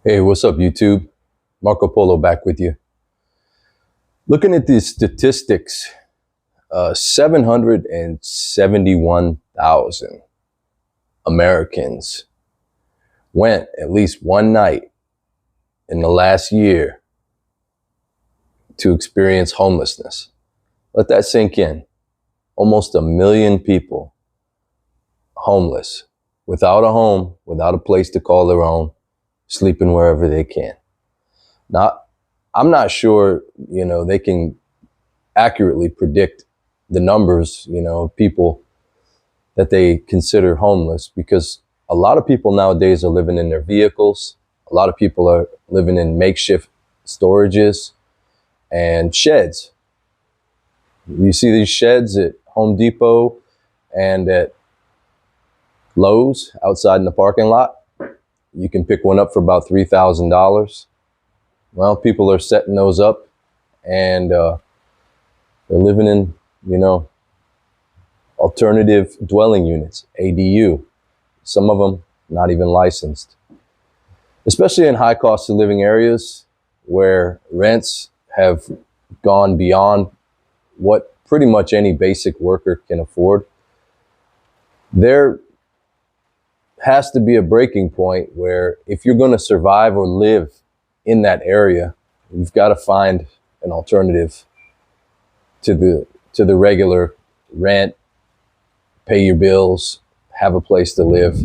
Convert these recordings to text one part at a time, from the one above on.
Hey, what's up, YouTube? Marco Polo back with you. Looking at these statistics, 771,000 Americans went at least one night in the last year to experience homelessness. Let that sink in. Almost 1 million people homeless, without a home, without a place to call their own, sleeping wherever they can. Now, I'm not sure, they can accurately predict the numbers, of people that they consider homeless, because a lot of people nowadays are living in their vehicles. A lot of people are living in makeshift storages and sheds. You see these sheds at Home Depot and at Lowe's outside in the parking lot. You can pick one up for about $3,000. Well, people are setting those up, and they're living in, alternative dwelling units, ADU. Some of them not even licensed. Especially in high cost of living areas where rents have gone beyond what pretty much any basic worker can afford. There has to be a breaking point where if you're going to survive or live in that area, you've got to find an alternative to the regular rent, pay your bills, have a place to live,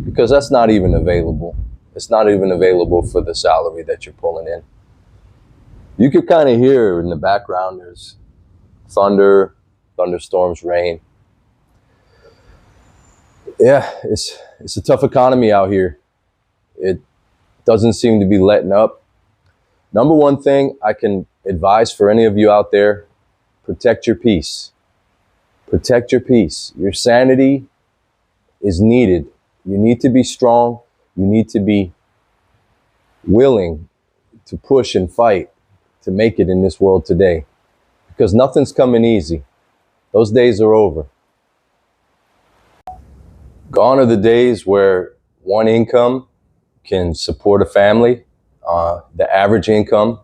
because that's not even available. It's not even available for the salary that you're pulling in. You could kind of hear in the background there's thunder, thunderstorms, rain. Yeah, it's a tough economy out here. It doesn't seem to be letting up. Number one thing I can advise for any of you out there: protect your peace. Protect your peace. Your sanity is needed. You need to be strong. You need to be willing to push and fight to make it in this world today, because nothing's coming easy. Those days are over. Gone are the days where one income can support a family. The average income,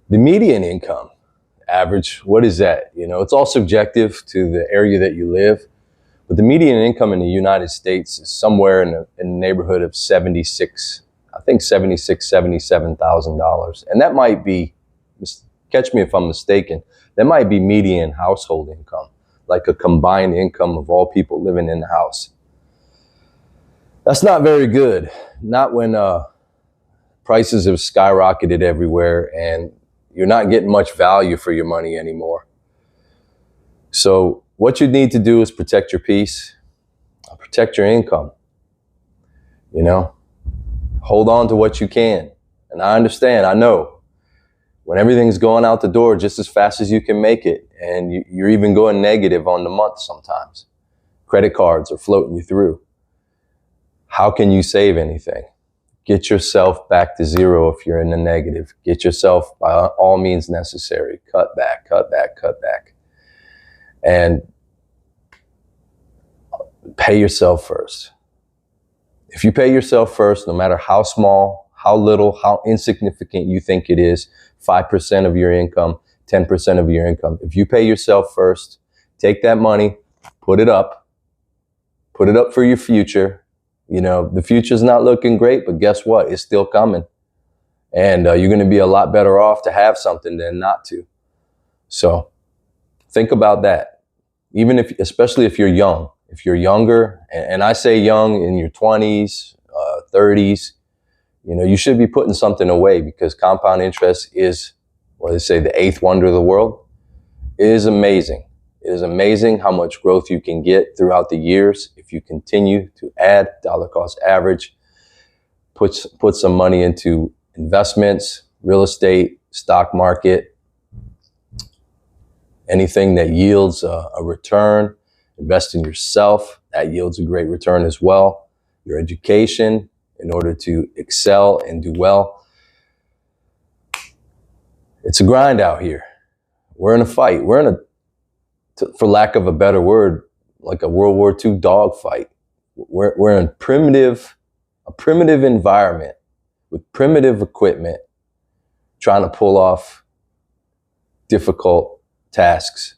the median income, average, what is that? It's all subjective to the area that you live. But the median income in the United States is somewhere in the neighborhood of $76,000, $77,000. And that might be, catch me if I'm mistaken, that might be median household income, like a combined income of all people living in the house. That's not very good. Not when prices have skyrocketed everywhere and you're not getting much value for your money anymore. So what you need to do is protect your peace, protect your income. Hold on to what you can. And I understand, I know, when everything's going out the door just as fast as you can make it, and you're even going negative on the month sometimes. Credit cards are floating you through. How can you save anything? Get yourself back to zero if you're in the negative. Get yourself, by all means necessary, cut back. And pay yourself first. If you pay yourself first, no matter how small, how little, how insignificant you think it is, 5% of your income, 10% of your income, if you pay yourself first, take that money, put it up for your future. The future's not looking great, but guess what? It's still coming. And you're going to be a lot better off to have something than not to. So think about that. Especially if you're young. If you're younger, and I say young, in your 20s, 30s, you should be putting something away, because compound interest is, what they say, the eighth wonder of the world. It is amazing. It is amazing how much growth you can get throughout the years if you continue to add dollar cost average, put some money into investments, real estate, stock market, anything that yields a return. Invest in yourself. That yields a great return as well. Your education, in order to excel and do well. It's a grind out here. We're in a fight. We're in for lack of a better word, like a World War II dog fight. We're in a primitive environment with primitive equipment, trying to pull off difficult tasks.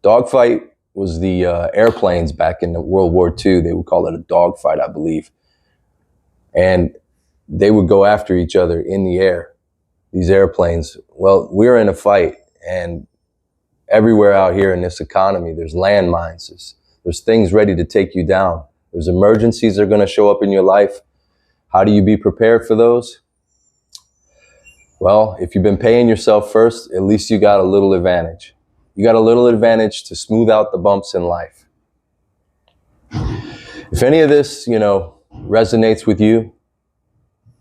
Dogfight was the airplanes back in the World War II. They would call it a dogfight, I believe. And they would go after each other in the air, these airplanes. Well, we're in a fight, and everywhere out here in this economy, there's landmines. There's things ready to take you down. There's emergencies that are going to show up in your life. How do you be prepared for those? Well, if you've been paying yourself first, at least you got a little advantage. You got a little advantage to smooth out the bumps in life. If any of this, resonates with you,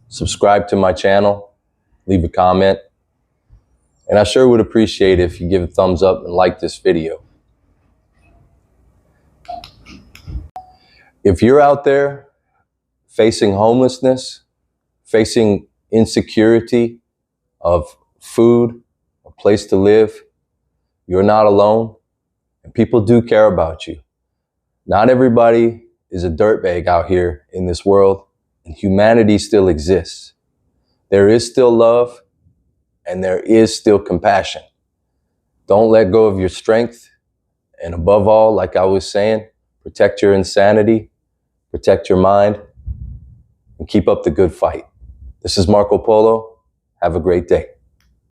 subscribe to my channel, leave a comment, and I sure would appreciate it if you give a thumbs up and like this video. If you're out there facing homelessness, facing insecurity of food, a place to live, you're not alone, and people do care about you. Not everybody is a dirtbag out here in this world, and humanity still exists. There is still love, and there is still compassion. Don't let go of your strength, and above all, like I was saying, protect your insanity, protect your mind, and keep up the good fight. This is Marco Polo. Have a great day.